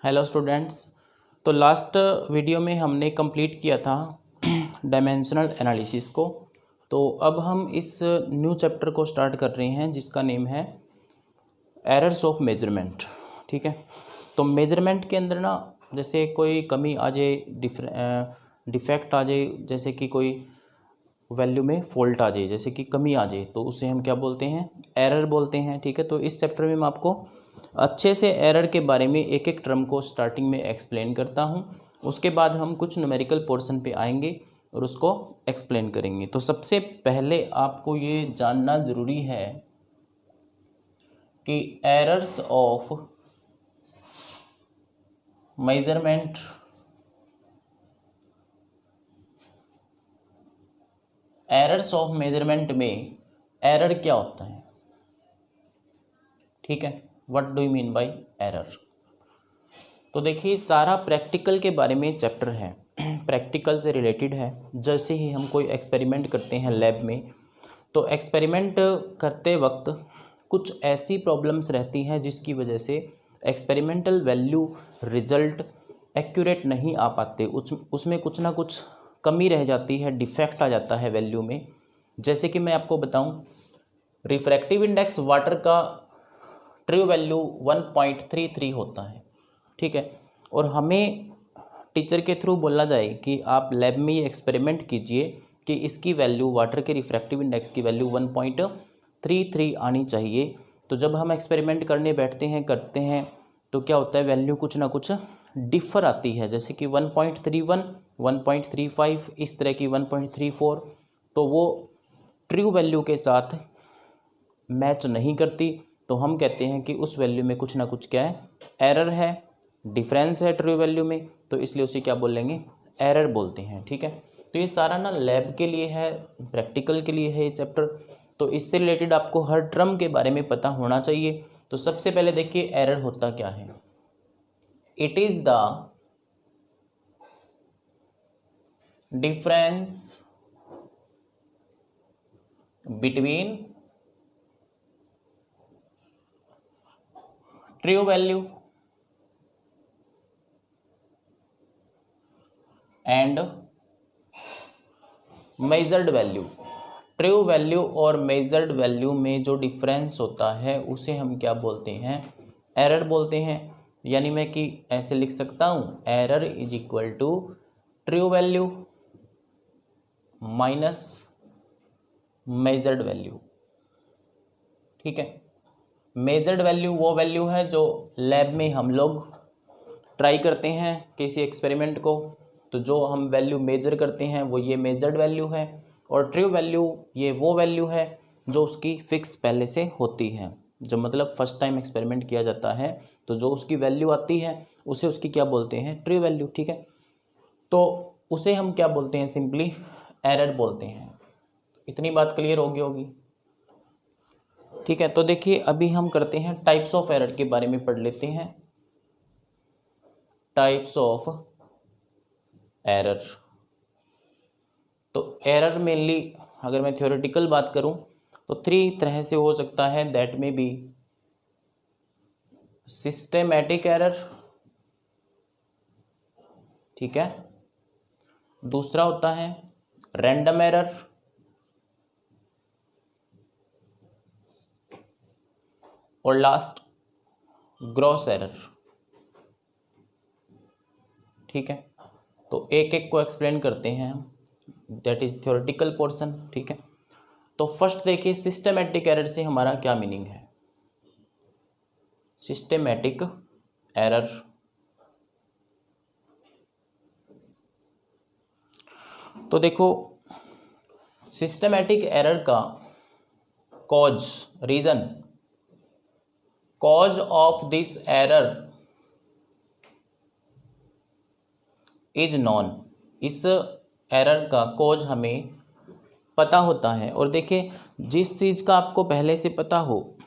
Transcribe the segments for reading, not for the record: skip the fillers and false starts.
Hello students. तो last video में हमने कंप्लीट किया था डायमेंशनल एनालिसिस को। तो अब हम इस न्यू चैप्टर को स्टार्ट कर रहे हैं जिसका नेम है एरर्स ऑफ मेजरमेंट। ठीक है। तो मेजरमेंट के अंदर ना जैसे कोई कमी आ जाए, डिफेक्ट आ जाए, जैसे कि कोई वैल्यू में फॉल्ट आ जाए, जैसे कि कमी आ जाए, तो उसे हम क्या बोलते हैं? एरर बोलते हैं। ठीक है। तो इस चैप्टर में मैं आपको अच्छे से एरर के बारे में एक एक टर्म को स्टार्टिंग में एक्सप्लेन करता हूँ। उसके बाद हम कुछ न्यूमेरिकल पोर्शन पे आएंगे और उसको एक्सप्लेन करेंगे। तो सबसे पहले आपको ये जानना ज़रूरी है कि एरर्स ऑफ मेजरमेंट में एरर क्या होता है। ठीक है। What do you mean by error? तो देखिए, सारा प्रैक्टिकल के बारे में चैप्टर है, प्रैक्टिकल से रिलेटेड है। जैसे ही हम कोई एक्सपेरिमेंट करते हैं लैब में, तो एक्सपेरिमेंट करते वक्त कुछ ऐसी प्रॉब्लम्स रहती हैं जिसकी वजह से एक्सपेरिमेंटल वैल्यू रिजल्ट एक्यूरेट नहीं आ पाते, उसमें कुछ ना कुछ कमी रह जाती है, डिफेक्ट आ जाता है वैल्यू में। जैसे कि मैं आपको बताऊं, रिफ्रैक्टिव इंडेक्स वाटर का ट्रू वैल्यू 1.33 होता है। ठीक है। और हमें टीचर के थ्रू बोला जाए कि आप लैब में ये एक्सपेरिमेंट कीजिए कि इसकी वैल्यू, वाटर के रिफ्रैक्टिव इंडेक्स की वैल्यू 1.33 आनी चाहिए। तो जब हम एक्सपेरिमेंट करने बैठते हैं, करते हैं, तो क्या होता है, वैल्यू कुछ ना कुछ डिफर आती है, जैसे कि 1.31, 1.35, इस तरह की 1.34। तो वो ट्रू वैल्यू के साथ मैच नहीं करती, तो हम कहते हैं कि उस वैल्यू में कुछ ना कुछ क्या है, एरर है, डिफरेंस है ट्रू वैल्यू में। तो इसलिए उसे क्या बोलेंगे? एरर बोलते हैं। ठीक है। तो ये सारा ना लैब के लिए है, प्रैक्टिकल के लिए है ये चैप्टर। तो इससे रिलेटेड आपको हर टर्म के बारे में पता होना चाहिए। तो सबसे पहले देखिए, एरर होता क्या है। It is the difference between true value and measured value. True value और मेजर्ड वैल्यू में जो डिफरेंस होता है उसे हम क्या बोलते हैं? एरर बोलते हैं। यानी मैं कि ऐसे लिख सकता हूँ, error is equal to true value minus measured value. ठीक है। मेजर्ड वैल्यू वो वैल्यू है जो लैब में हम लोग ट्राई करते हैं किसी एक्सपेरिमेंट को, तो जो हम वैल्यू मेजर करते हैं वो ये मेजर्ड वैल्यू है। और ट्रू वैल्यू ये वो वैल्यू है जो उसकी फिक्स पहले से होती है, जब मतलब फर्स्ट टाइम एक्सपेरिमेंट किया जाता है तो जो उसकी वैल्यू आती है उसे उसकी क्या बोलते हैं? True value. ठीक है। तो उसे हम क्या बोलते हैं? सिंपली एरर बोलते हैं। इतनी बात क्लियर होगी। ठीक है। तो देखिए, अभी हम करते हैं टाइप्स ऑफ एरर के बारे में पढ़ लेते हैं। Types of error. तो एरर मेनली अगर मैं थ्योरेटिकल बात करूं तो 3 तरह से हो सकता है। दैट में बी सिस्टेमैटिक एरर। ठीक है। दूसरा होता है रैंडम एरर। और लास्ट ग्रॉस एरर। ठीक है। तो एक एक को एक्सप्लेन करते हैं हम, दैट इज थ्योरेटिकल पोर्शन। ठीक है। तो फर्स्ट देखिए, सिस्टेमैटिक एरर से हमारा क्या मीनिंग है? सिस्टेमैटिक एरर तो देखो, सिस्टेमैटिक एरर का cause, reason, cause of this error is known. इस एरर का कॉज हमें पता होता है। और देखिए, जिस चीज़ का आपको पहले से पता हो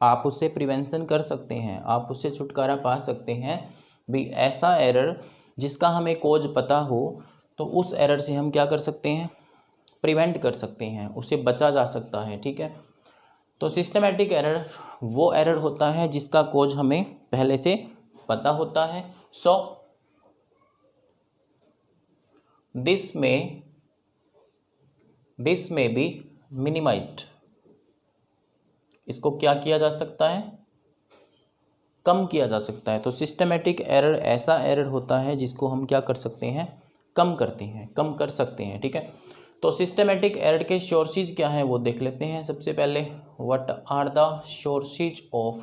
आप उससे प्रिवेंशन कर सकते हैं, आप उससे छुटकारा पा सकते हैं। भी ऐसा एरर जिसका हमें कॉज पता हो, तो उस एरर से हम क्या कर सकते हैं? प्रिवेंट कर सकते हैं, उसे बचा जा सकता है। ठीक है। तो सिस्टमैटिक एरर वो एरर होता है जिसका कॉज हमें पहले से पता होता है सो दिस में बी मिनिमाइज्ड। इसको क्या किया जा सकता है, कम किया जा सकता है। तो सिस्टमेटिक एरर ऐसा एरर होता है जिसको हम क्या कर सकते हैं, कम करते हैं, कम कर सकते हैं। ठीक है, तो सिस्टमेटिक एरर के सोर्सेज क्या हैं वो देख लेते हैं। सबसे पहले what are the sources of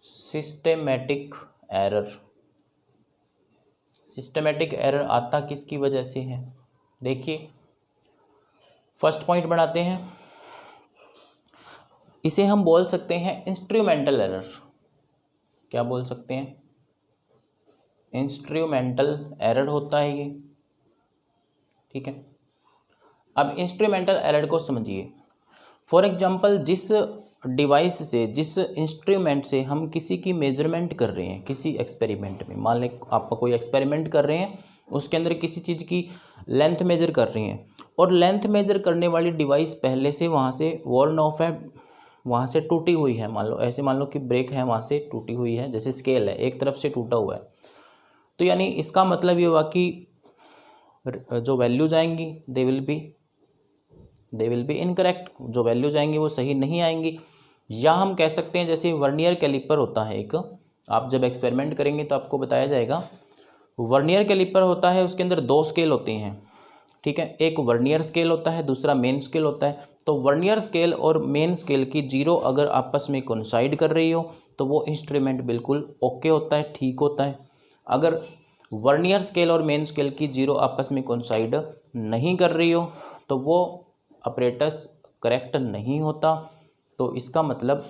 systematic error. Systematic error आता किसकी वजह से है, देखिए फर्स्ट पॉइंट बढ़ाते हैं। इसे हम बोल सकते हैं इंस्ट्रूमेंटल एरर। क्या बोल सकते हैं, इंस्ट्रूमेंटल एरर होता है ये। ठीक है, अब इंस्ट्रूमेंटल एरर को समझिए। फॉर एग्जांपल जिस डिवाइस से, जिस इंस्ट्रूमेंट से हम किसी की मेजरमेंट कर रहे हैं किसी एक्सपेरिमेंट में, मान लें आप कोई एक्सपेरिमेंट कर रहे हैं, उसके अंदर किसी चीज़ की लेंथ मेजर कर रहे हैं और लेंथ मेजर करने वाली डिवाइस पहले से वहाँ से वॉर्न ऑफ है, वहाँ से टूटी हुई है। मान लो ऐसे, मान लो कि ब्रेक है, वहाँ से टूटी हुई है, जैसे स्केल है एक तरफ से टूटा हुआ है। तो यानी इसका मतलब ये हुआ कि जो वैल्यूज आएंगी दे विल बी इनकरेक्ट, जो वैल्यूज आएंगी वो सही नहीं आएंगी। या हम कह सकते हैं जैसे वर्नियर कैलिपर होता है एक, आप जब एक्सपेरिमेंट करेंगे तो आपको बताया जाएगा। वर्नियर कैलिपर होता है, उसके अंदर दो स्केल होते हैं। ठीक है, एक वर्नियर स्केल होता है, दूसरा मेन स्केल होता है। तो वर्नियर स्केल और मेन स्केल की जीरो अगर आपस में कोइंसाइड कर रही हो तो वो इंस्ट्रूमेंट बिल्कुल ओके होता है, ठीक होता है। अगर वर्नियर स्केल और मेन स्केल की जीरो आपस में कोइंसाइड नहीं कर रही हो तो वो अपरेटस करेक्ट नहीं होता। तो इसका मतलब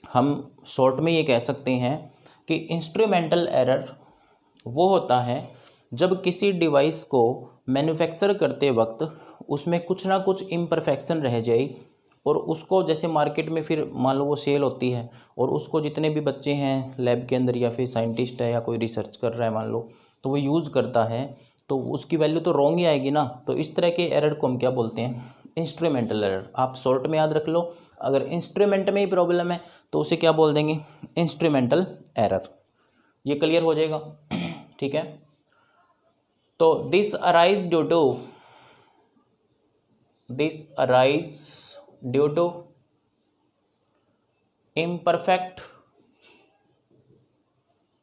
हम शॉर्ट में ये कह सकते हैं कि इंस्ट्रूमेंटल एरर वो होता है जब किसी डिवाइस को मैन्युफैक्चर करते वक्त उसमें कुछ ना कुछ इम्परफेक्शन रह जाए और उसको जैसे मार्केट में फिर मान लो वो सेल होती है और उसको जितने भी बच्चे हैं लैब के अंदर या फिर साइंटिस्ट है या कोई रिसर्च कर रहा है मान लो, तो वो यूज़ करता है तो उसकी वैल्यू तो रॉन्ग ही आएगी ना। तो इस तरह के एरर को हम क्या बोलते हैं, इंस्ट्रूमेंटल एरर। आप शॉर्ट में याद रख लो, अगर इंस्ट्रूमेंट में ही प्रॉब्लम है तो उसे क्या बोल देंगे, इंस्ट्रूमेंटल एरर। ये क्लियर हो जाएगा। ठीक है, तो this arise due to imperfect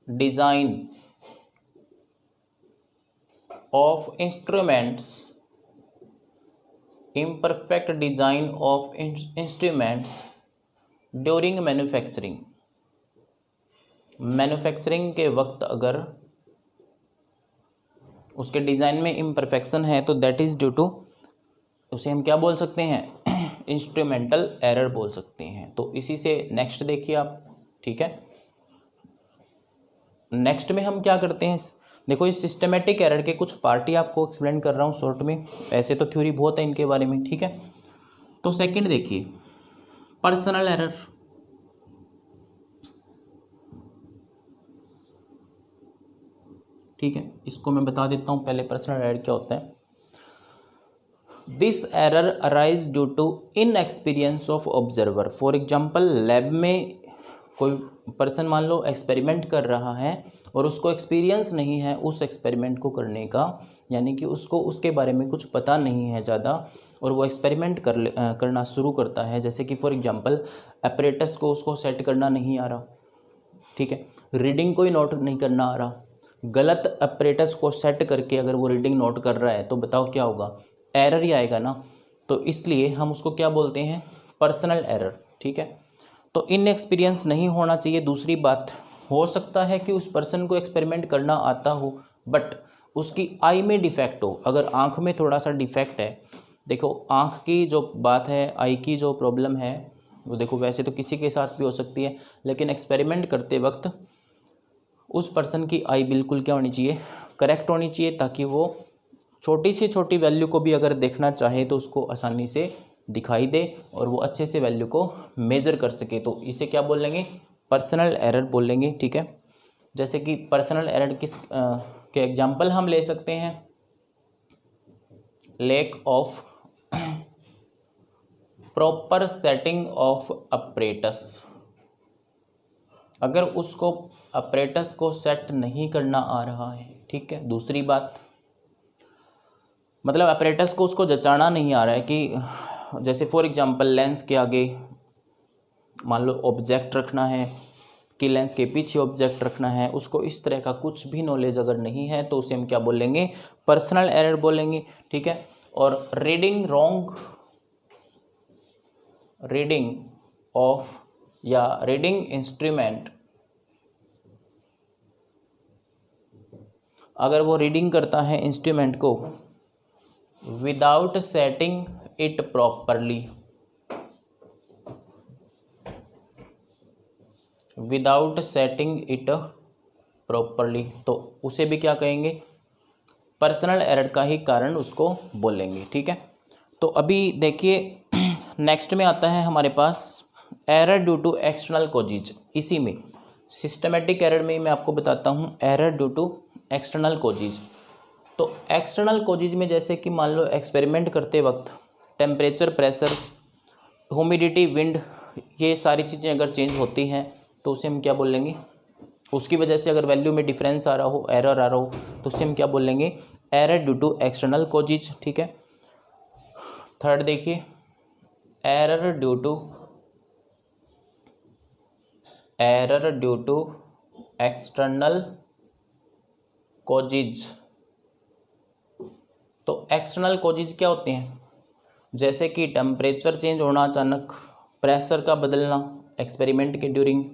design of instruments, during manufacturing के वक्त अगर उसके डिज़ाइन में इम्परफेक्शन है तो दैट इज़ ड्यू टू, उसे हम क्या बोल सकते हैं, इंस्ट्रूमेंटल एरर बोल सकते हैं। तो इसी से नेक्स्ट देखिए आप। ठीक है, नेक्स्ट में हम क्या करते हैं, देखो इस सिस्टमेटिक एरर के कुछ पार्ट ही आपको एक्सप्लेन कर रहा हूँ शॉर्ट में, ऐसे तो थ्योरी बहुत है इनके बारे में। ठीक है, तो सेकंड देखिए पर्सनल एरर। ठीक है, इसको मैं बता देता हूँ पहले पर्सनल एरर क्या होता है। This error arise due to inexperience of observer. For example lab में कोई पर्सन मान लो एक्सपेरिमेंट कर रहा है और उसको एक्सपीरियंस नहीं है उस एक्सपेरिमेंट को करने का, यानी कि उसको उसके बारे में कुछ पता नहीं है ज़्यादा और वो एक्सपेरिमेंट करना शुरू करता है। जैसे कि फॉर एग्जांपल अपरेटस को उसको सेट करना नहीं आ रहा, ठीक है, रीडिंग कोई नोट नहीं करना आ रहा, गलत अपरेटस को सेट करके अगर वो रीडिंग नोट कर रहा है तो बताओ क्या होगा, एरर ही आएगा ना। तो इसलिए हम उसको क्या बोलते हैं, पर्सनल एरर। ठीक है, तो इनएक्सपीरियंस नहीं होना चाहिए। दूसरी बात, हो सकता है कि उस पर्सन को एक्सपेरिमेंट करना आता हो बट उसकी आई में डिफेक्ट हो। अगर आँख में थोड़ा सा डिफेक्ट है, देखो आँख की जो बात है, आई की जो प्रॉब्लम है वो देखो वैसे तो किसी के साथ भी हो सकती है, लेकिन एक्सपेरिमेंट करते वक्त उस पर्सन की आई बिल्कुल क्या होनी चाहिए, करेक्ट होनी चाहिए, ताकि वो छोटी से छोटी वैल्यू को भी अगर देखना चाहे तो उसको आसानी से दिखाई दे और वो अच्छे से वैल्यू को मेज़र कर सके। तो इसे क्या बोलेंगे, पर्सनल एरर बोलेंगे। ठीक है, जैसे कि पर्सनल एरर के एग्जांपल हम ले सकते हैं, lack of proper setting of apparatus. अगर उसको अपरेटस को सेट नहीं करना आ रहा है, ठीक है। दूसरी बात, मतलब अपरेटस को उसको जचाना नहीं आ रहा है कि जैसे फॉर एग्जांपल लेंस के आगे मान लो ऑब्जेक्ट रखना है कि लेंस के पीछे ऑब्जेक्ट रखना है, उसको इस तरह का कुछ भी नॉलेज अगर नहीं है तो उसे हम क्या बोलेंगे, पर्सनल एरर बोलेंगे, ठीक है। और रीडिंग रॉन्ग, रीडिंग ऑफ या रीडिंग इंस्ट्रूमेंट, अगर वो रीडिंग करता है इंस्ट्रूमेंट को without setting it properly, without setting it properly, तो उसे भी क्या कहेंगे, पर्सनल एरर का ही कारण उसको बोलेंगे, ठीक है। तो अभी देखिए नेक्स्ट में आता है हमारे पास error due to external causes. इसी में सिस्टमेटिक एरर में मैं आपको बताता हूँ error due to external causes. तो एक्सटर्नल कॉजेज में जैसे कि मान लो एक्सपेरिमेंट करते वक्त टेम्परेचर, प्रेशर, ह्यूमिडिटी, विंड, ये सारी चीज़ें अगर चेंज होती हैं तो उसे हम क्या बोलेंगे, उसकी वजह से अगर वैल्यू में डिफरेंस आ रहा हो, एरर आ रहा हो, तो उसे हम क्या बोलेंगे, error due to external causes, ठीक है। थर्ड देखिए error due to external causes. तो एक्सटर्नल कॉजेज क्या होते हैं, जैसे कि टेम्परेचर चेंज होना अचानक, प्रेशर का बदलना एक्सपेरिमेंट के ड्यूरिंग,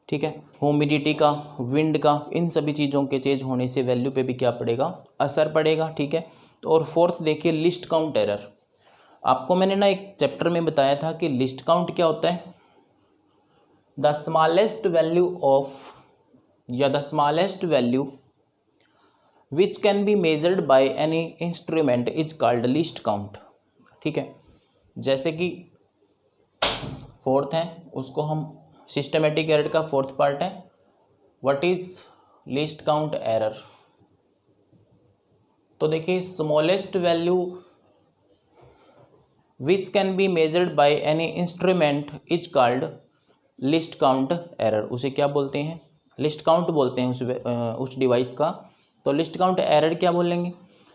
ठीक है, ह्यूमिडिटी का, विंड का, इन सभी चीज़ों के चेंज होने से वैल्यू पे भी क्या पड़ेगा, असर पड़ेगा, ठीक है। तो और फोर्थ देखिए लिस्ट काउंट एरर। आपको मैंने ना एक चैप्टर में बताया था कि लिस्ट काउंट क्या होता है, द स्मॉलेस्ट वैल्यू ऑफ या the smallest value which can be measured by any instrument is called list count, ठीक है। जैसे कि फोर्थ है, उसको हम सिस्टमेटिक एरर का फोर्थ पार्ट है, what is list count error. तो देखिए smallest value which can be measured by any instrument is called list count error. उसे क्या बोलते हैं, लिस्ट काउंट बोलते हैं उस डिवाइस का। तो लिस्ट काउंट एरर क्या बोलेंगे,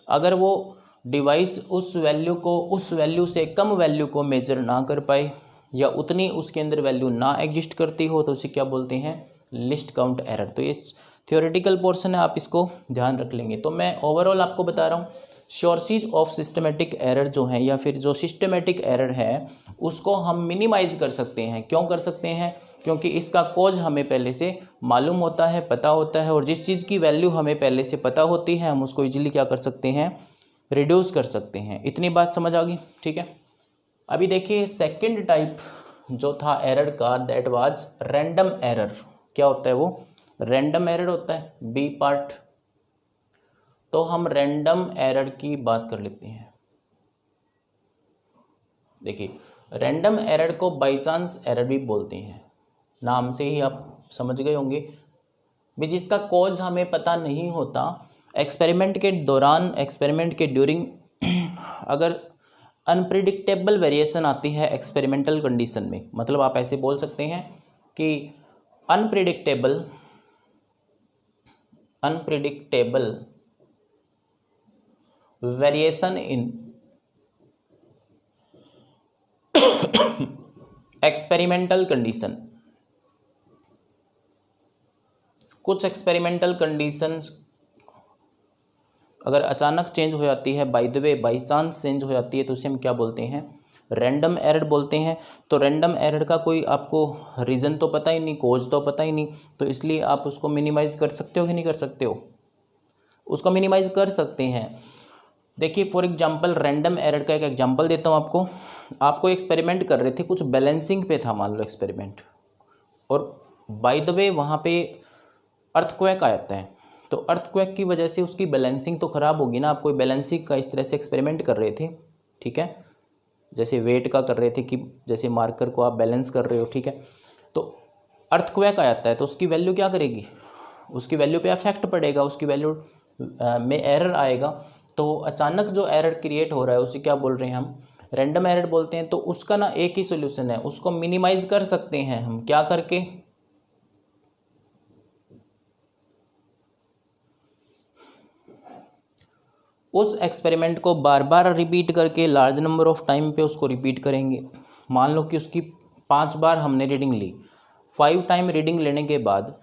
अगर वो डिवाइस उस वैल्यू को, उस वैल्यू से कम वैल्यू को मेजर ना कर पाए या उतनी उसके अंदर वैल्यू ना एग्जिस्ट करती हो तो उसे क्या बोलते हैं, लिस्ट काउंट एरर। तो ये थियोरेटिकल पोर्शन है, आप इसको ध्यान रख लेंगे। तो मैं ओवरऑल आपको बता रहा हूँ सोर्सेज ऑफ सिस्टमेटिक एरर जो है या फिर जो सिस्टमेटिक एरर है उसको हम मिनिमाइज कर सकते हैं। क्यों कर सकते हैं, क्योंकि इसका कॉज हमें पहले से मालूम होता है, पता होता है, और जिस चीज़ की वैल्यू हमें पहले से पता होती है हम उसको इजीली क्या कर सकते हैं, रिड्यूस कर सकते हैं। इतनी बात समझ आ गई, ठीक है। अभी देखिए सेकंड टाइप जो था एरर का, दैट वाज रैंडम एरर। क्या होता है वो, रैंडम एरर होता है, बी पार्ट। तो हम रैंडम एरर की बात कर लेते हैं। देखिए रैंडम एरर को बाई चांस एरर भी बोलते हैं, नाम से ही आप समझ गए होंगे भी, जिसका कॉज हमें पता नहीं होता। एक्सपेरिमेंट के दौरान, एक्सपेरिमेंट के ड्यूरिंग अगर अनप्रिडिक्टेबल वेरिएशन आती है एक्सपेरिमेंटल कंडीशन में, मतलब आप ऐसे बोल सकते हैं कि unpredictable variation in experimental condition. कुछ एक्सपेरिमेंटल कंडीशंस अगर अचानक चेंज हो जाती है, by the way by chance change हो जाती है, तो उसे हम क्या बोलते हैं, रैंडम एरर बोलते हैं। तो रैंडम एरर का कोई आपको रीज़न तो पता ही नहीं, कॉज तो पता ही नहीं, तो इसलिए आप उसको मिनिमाइज कर सकते हो कि नहीं कर सकते हो, उसको मिनिमाइज कर सकते हैं। देखिए फॉर एग्जांपल रैंडम एरर का एक एग्जांपल देता हूँ आपको। आपको एक्सपेरिमेंट कर रहे थे, कुछ बैलेंसिंग पे था मान लो एक्सपेरिमेंट, और बाय द वे वहाँ पे अर्थक्वेक आ जाता है। तो अर्थक्वेक की वजह से उसकी बैलेंसिंग तो ख़राब होगी ना। आप कोई बैलेंसिंग का इस तरह से एक्सपेरिमेंट कर रहे थे, ठीक है, जैसे वेट का कर रहे थे कि जैसे मार्कर को आप बैलेंस कर रहे हो, ठीक है। तो अर्थक्वेक आ जाता है तो उसकी वैल्यू क्या करेगी, उसकी वैल्यू पे अफेक्ट पड़ेगा, उसकी वैल्यू में एरर आएगा। तो अचानक जो एरर क्रिएट हो रहा है उसे क्या बोल रहे हैं हम, रैंडम एरर बोलते हैं। तो उसका ना एक ही सोल्यूशन है, उसको मिनिमाइज कर सकते हैं हम, क्या करके, उस एक्सपेरिमेंट को बार बार रिपीट करके लार्ज नंबर ऑफ टाइम पे उसको रिपीट करेंगे। मान लो कि उसकी 5 बार हमने रीडिंग ली, 5 टाइम रीडिंग लेने के बाद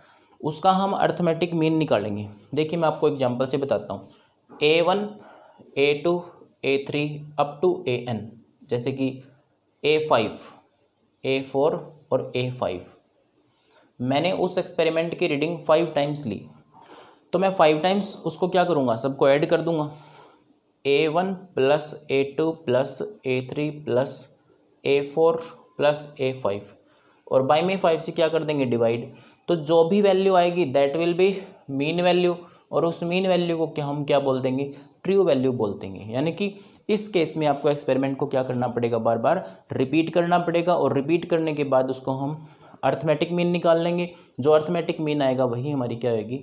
उसका हम अर्थमेटिक मीन निकालेंगे। देखिए मैं आपको एग्जांपल से बताता हूँ, A1 A2 A3 up to AN, जैसे कि A5 A4 और A5। मैंने उस एक्सपेरिमेंट की रीडिंग 5 टाइम्स ली, तो मैं 5 टाइम्स उसको क्या करूँगा, सबको ऐड कर दूंगा। A1 plus A2 plus A3 plus A4 plus A5 और बाई में 5 से क्या कर देंगे, डिवाइड। तो जो भी वैल्यू आएगी that will be mean value, और उस मीन वैल्यू को क्या हम क्या बोल देंगे, ट्रू वैल्यू बोल देंगे। यानी कि इस केस में आपको एक्सपेरिमेंट को क्या करना पड़ेगा, बार बार रिपीट करना पड़ेगा, और रिपीट करने के बाद उसको हम अर्थमेटिक मीन निकाल लेंगे। जो अर्थमेटिक मीन आएगा वही हमारी क्या होगी,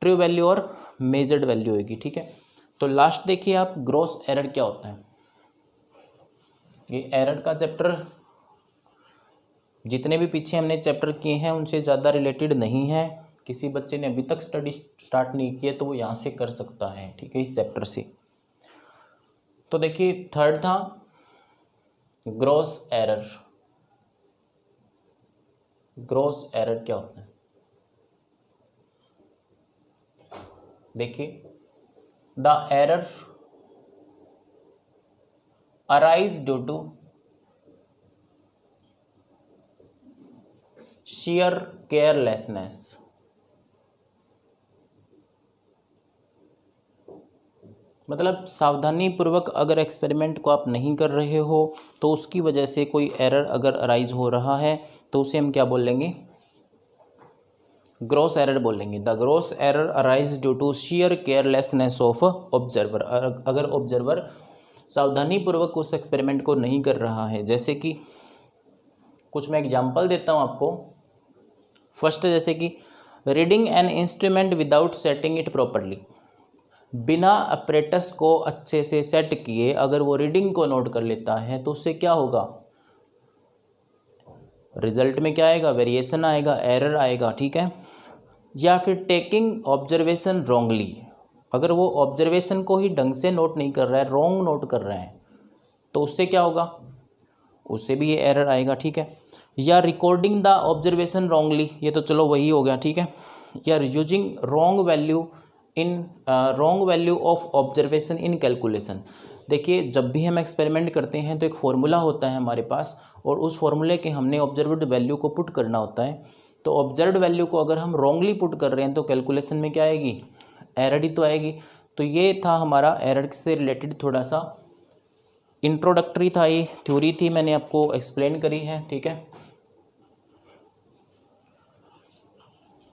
ट्रू वैल्यू और मेजर्ड वैल्यू होगी। ठीक है, तो लास्ट देखिए आप, ग्रॉस एरर क्या होता है। ये एरर का चैप्टर जितने भी पीछे हमने चैप्टर किए हैं उनसे ज़्यादा रिलेटेड नहीं है। किसी बच्चे ने अभी तक स्टडी स्टार्ट नहीं किया तो वो यहाँ से कर सकता है, ठीक है, इस चैप्टर से। तो देखिए थर्ड था ग्रॉस एरर। ग्रॉस एरर क्या होता है, देखिए, the error arise due to sheer carelessness. मतलब सावधानी पूर्वक अगर एक्सपेरिमेंट को आप नहीं कर रहे हो तो उसकी वजह से कोई एरर अगर अराइज हो रहा है तो उसे हम क्या बोल लेंगे, ग्रॉस एरर बोलेंगे। The gross error arise due to sheer carelessness of observer. अगर ऑब्जर्वर सावधानी पूर्वक उस एक्सपेरिमेंट को नहीं कर रहा है, जैसे कि कुछ मैं एग्जांपल देता हूँ आपको। फर्स्ट, जैसे कि reading an instrument without setting it properly. बिना अपरेटस को अच्छे से सेट किए अगर वो रीडिंग को नोट कर लेता है तो उससे क्या होगा, रिजल्ट में क्या आएगा, वेरिएशन आएगा, एरर आएगा। ठीक है, या फिर टेकिंग ऑब्जर्वेशन रॉन्गली। अगर वो ऑब्जर्वेशन को ही ढंग से नोट नहीं कर रहा है, रॉन्ग नोट कर रहा है, तो उससे क्या होगा, उससे भी ये एरर आएगा। ठीक है, या रिकॉर्डिंग द ऑब्जर्वेशन रॉन्गली, ये तो चलो वही हो गया। ठीक है, या using wrong value of observation in calculation. देखिए जब भी हम एक्सपेरिमेंट करते हैं तो एक फॉर्मूला होता है हमारे पास, और उस फॉर्मूले के हमने ऑब्जर्व्ड वैल्यू को पुट करना होता है। तो ऑब्जर्व्ड वैल्यू को अगर हम रॉन्गली पुट कर रहे हैं तो कैलकुलेशन में क्या आएगी, एरर ही तो आएगी। तो ये था हमारा एरर से रिलेटेड थोड़ा सा इंट्रोडक्टरी था, ये थ्योरी थी, मैंने आपको एक्सप्लेन करी है। ठीक है,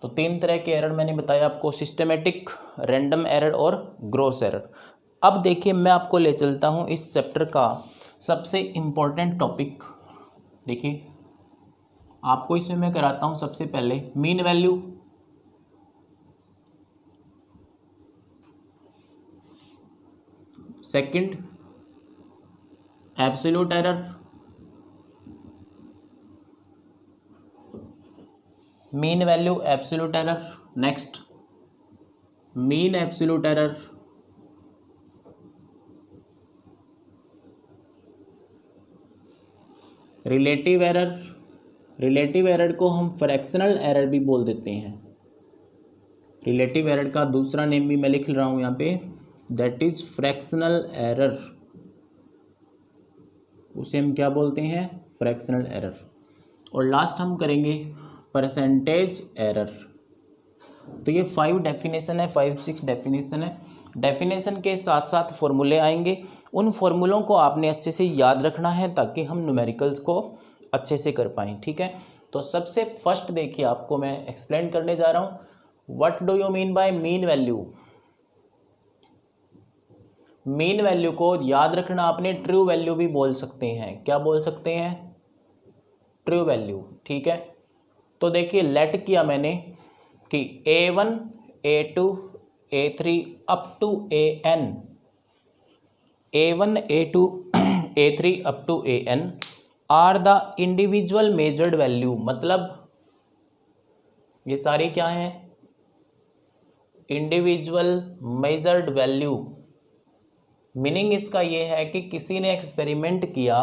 तो 3 तरह के एरर मैंने बताया आपको, सिस्टमेटिक, रैंडम एरर और ग्रॉस एरर। अब देखिए मैं आपको ले चलता हूँ इस चैप्टर का सबसे इम्पोर्टेंट टॉपिक। देखिए आपको इसमें मैं कराता हूँ सबसे पहले mean value, second absolute error, mean value absolute error, next mean absolute error, relative error. Relative error को हम फ्रैक्शनल एरर भी बोल देते हैं। रिलेटिव एरर का दूसरा नेम भी मैं लिख रहा हूं यहाँ पे, दैट इज फ्रैक्शनल एरर। उसे हम क्या बोलते हैं, फ्रैक्शनल एरर। और लास्ट हम करेंगे परसेंटेज एरर। तो ये 5 डेफिनेशन है, 5-6 डेफिनेशन है। डेफिनेशन के साथ साथ फॉर्मूले आएंगे, उन फॉर्मूलों को आपने अच्छे से याद रखना है ताकि हम न्यूमेरिकल्स को अच्छे से कर पाएँ। ठीक है, तो सबसे फर्स्ट देखिए आपको मैं एक्सप्लेन करने जा रहा हूँ, what do you mean by mean value. Mean value को याद रखना आपने ट्रू वैल्यू भी बोल सकते हैं। क्या बोल सकते हैं, ट्रू वैल्यू। ठीक है, तो देखिए लेट किया मैंने कि A1 A2 A3 up to AN, A1 A2 A3 up to AN are the individual measured value. मतलब ये सारे क्या हैं, इंडिविजुअल मेजर्ड वैल्यू मीनिंग इसका ये है कि किसी ने एक्सपेरिमेंट किया,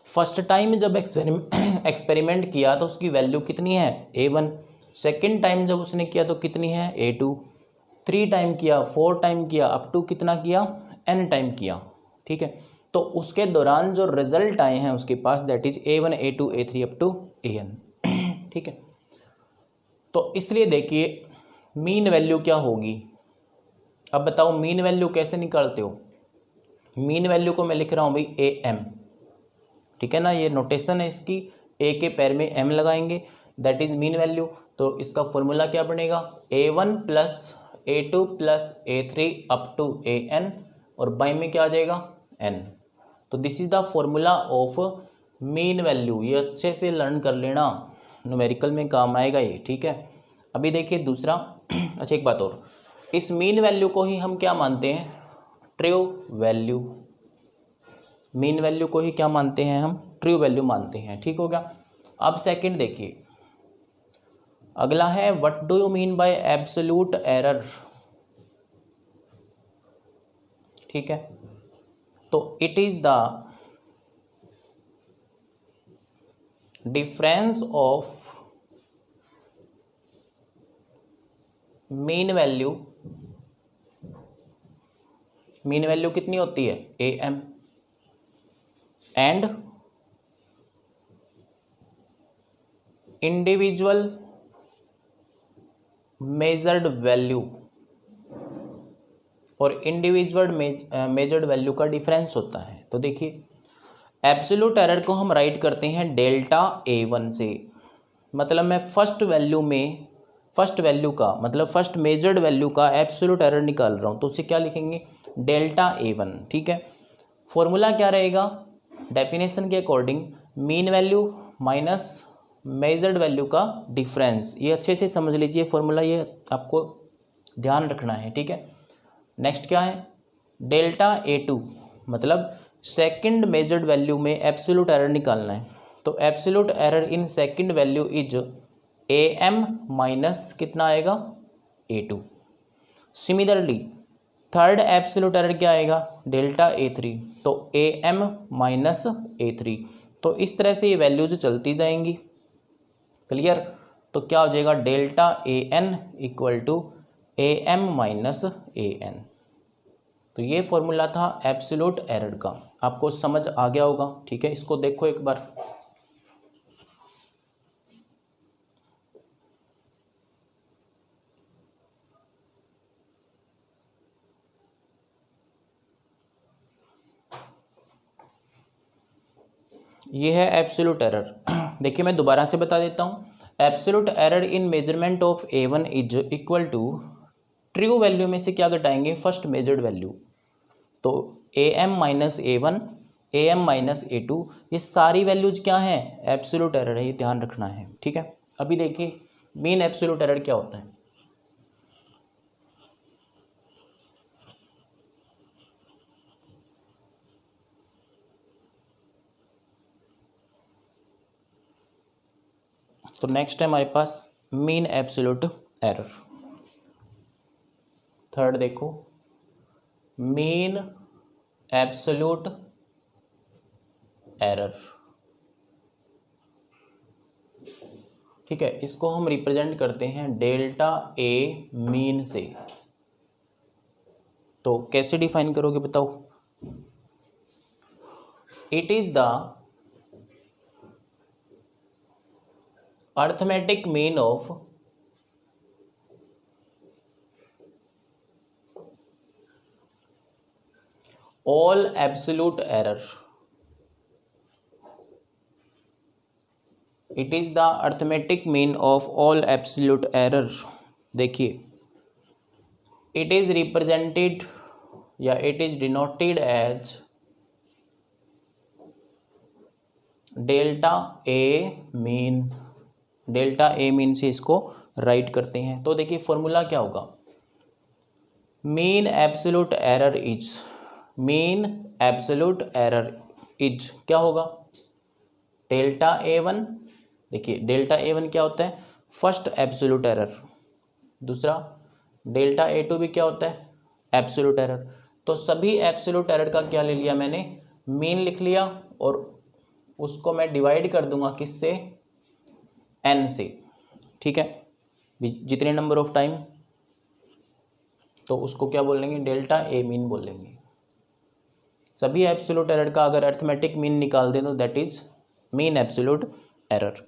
फर्स्ट टाइम जब एक्सपेरिमेंट किया तो उसकी वैल्यू कितनी है A1, सेकेंड टाइम जब उसने किया तो कितनी है A2, 3 टाइम किया, 4 टाइम किया, अप टू कितना किया N टाइम किया, ठीक है। तो उसके दौरान जो रिजल्ट आए हैं उसके पास that is A1, A2, A3 up to AN, ठीक है। तो इसलिए देखिए मीन वैल्यू क्या होगी। अब बताओ मीन वैल्यू कैसे निकालते हो। मीन वैल्यू को मैं लिख रहा हूँ भाई AM, ठीक है ना, ये नोटेशन है इसकी, A के पैर में M लगाएंगे, दैट इज मीन वैल्यू। तो इसका फॉर्मूला क्या बनेगा A1 plus A2 plus A3 up to AN, और बाई में क्या आ जाएगा N। तो this is the formula of mean value. ये अच्छे से लर्न कर लेना, न्यूमेरिकल में काम आएगा ये, ठीक है। अभी देखिए दूसरा अच्छा एक बात और, इस मीन वैल्यू को ही हम क्या मानते हैं ट्रू वैल्यू। मीन वैल्यू को ही क्या मानते हैं हम ट्रू वैल्यू मानते हैं, ठीक हो गया। अब सेकंड देखिए, अगला है what do you mean by absolute error, ठीक है। तो it is the difference of mean value, mean value कितनी होती है AM, and individual measured value, और इंडिविजुअल मेजर्ड वैल्यू का डिफरेंस होता है। तो देखिए एब्सोल्यूट एरर को हम राइट करते हैं डेल्टा A1 से, मतलब मैं फर्स्ट वैल्यू का मतलब फर्स्ट मेजर्ड वैल्यू का एब्सोल्यूट एरर निकाल रहा हूँ, तो उसे क्या लिखेंगे डेल्टा A1, ठीक है। फॉर्मूला क्या रहेगा डेफिनेशन के according mean value minus measured value का डिफरेंस। ये अच्छे से समझ लीजिए फॉर्मूला, ये आपको ध्यान रखना है, ठीक है। नेक्स्ट क्या है डेल्टा A2, मतलब सेकंड मेजर्ड वैल्यू में एब्सोल्यूट एरर निकालना है। तो absolute error in second value is AM minus कितना आएगा A2। Similarly third absolute error क्या आएगा डेल्टा A3, तो AM माइनस A3। तो इस तरह से ये वैल्यूज चलती जाएंगी, क्लियर। तो क्या हो जाएगा delta AN equal to AM minus AN। तो ये फॉर्मूला था एब्सोल्यूट एरर का, आपको समझ आ गया होगा, ठीक है। इसको देखो एक बार, ये है एब्सोल्यूट एरर। देखिए मैं दोबारा से बता देता हूँ, absolute error in measurement of A1 is equal to true value में से क्या घटाएंगे फर्स्ट मेजर्ड वैल्यू, तो AM minus A1, AM minus A2, ये सारी वैल्यूज क्या हैं एब्सोल्यूट एरर है, ये ध्यान रखना है, ठीक है। अभी देखिए मीन एब्सोल्यूट एरर क्या होता है। तो नेक्स्ट है हमारे पास मीन एब्सोल्यूट एरर। थर्ड देखो मीन एब्सोल्यूट एरर, ठीक है। इसको हम रिप्रेजेंट करते हैं डेल्टा A मीन से। तो कैसे डिफाइन करोगे बताओ। It is the arithmetic mean of all absolute error, it is the arithmetic mean of all absolute error। देखिए it is represented या it is denoted as delta A mean, delta A mean से इसको right करते हैं। तो देखिए formula क्या होगा mean absolute error is, mean absolute error is क्या होगा डेल्टा A1। देखिए डेल्टा A1 क्या होता है फर्स्ट एब्सोल्यूट एरर, दूसरा डेल्टा A2 भी क्या होता है एब्सोल्यूट एरर। तो सभी एब्सोल्यूट एरर का क्या ले लिया मैंने, मीन लिख लिया, और उसको मैं डिवाइड कर दूंगा किससे, n से, ठीक है, जितने नंबर ऑफ टाइम, तो उसको क्या बोलेंगे, डेल्टा ए मीन बोलेंगे। सभी एब्सोल्यूट एरर का अगर अरिथमेटिक मीन निकाल दें तो that is mean absolute error.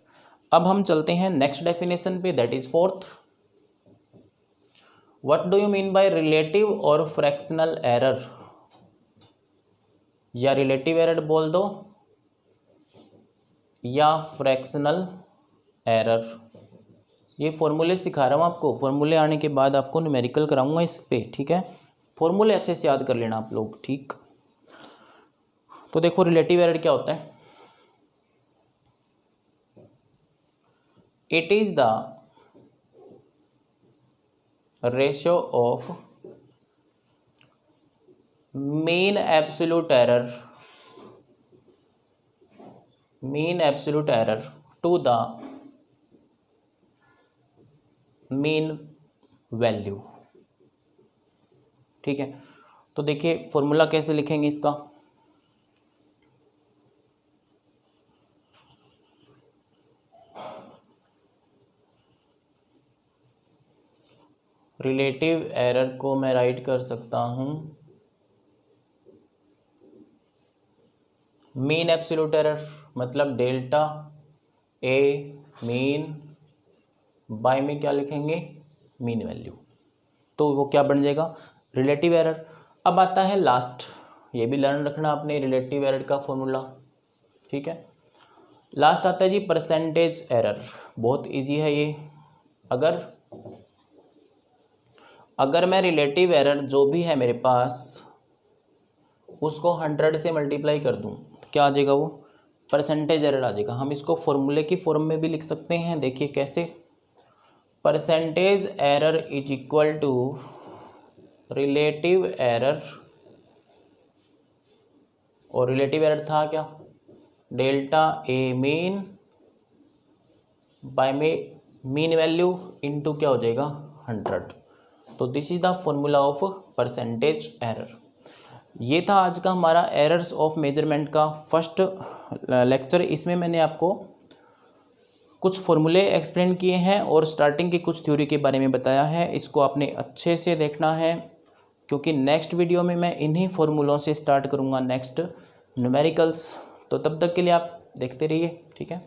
अब हम चलते हैं नेक्स्ट डेफिनेशन पे, that is fourth. What do you mean by relative और फ्रैक्शनल एरर, या रिलेटिव एरर बोल दो या फ्रैक्शनल एरर। ये फॉर्मूले सिखा रहा हूँ आपको, फॉर्मूले आने के बाद आपको न्यूमेरिकल कराऊंगा इस पे, ठीक है। फॉर्मूले अच्छे से याद कर लेना आप लोग, ठीक। तो देखो रिलेटिव एरर क्या होता है, it is the ratio of mean absolute error to the mean value, ठीक है। तो देखिए फॉर्मूला कैसे लिखेंगे इसका, रिलेटिव एरर को मैं राइट कर सकता हूं मीन एब्सोल्यूट एरर, मतलब डेल्टा ए मीन बाय में क्या लिखेंगे, मीन वैल्यू, तो वो क्या बन जाएगा, रिलेटिव एरर। अब आता है लास्ट, ये भी लर्न रखना आपने, रिलेटिव एरर का फॉर्मूला, ठीक है। लास्ट आता है जी परसेंटेज एरर, बहुत इजी है ये। अगर मैं रिलेटिव एरर जो भी है मेरे पास उसको 100 से मल्टीप्लाई कर दूं तो क्या आ जाएगा, वो परसेंटेज एरर आ जाएगा। हम इसको फॉर्मूले की फॉर्म में भी लिख सकते हैं, देखिए कैसे, percentage error is equal to relative error, और रिलेटिव एरर था क्या, डेल्टा ए मीन बाय में मीन वैल्यू इनटू क्या हो जाएगा 100। तो this is the formula of percentage error. ये था आज का हमारा एरर्स ऑफ मेजरमेंट का फर्स्ट लेक्चर। इसमें मैंने आपको कुछ फॉर्मूले एक्सप्लेन किए हैं और स्टार्टिंग की कुछ थ्योरी के बारे में बताया है। इसको आपने अच्छे से देखना है, क्योंकि नेक्स्ट वीडियो में मैं इन्हीं फॉर्मूलों से स्टार्ट करूँगा नेक्स्ट न्यूमेरिकल्स। तो तब तक के लिए आप देखते रहिए, ठीक है।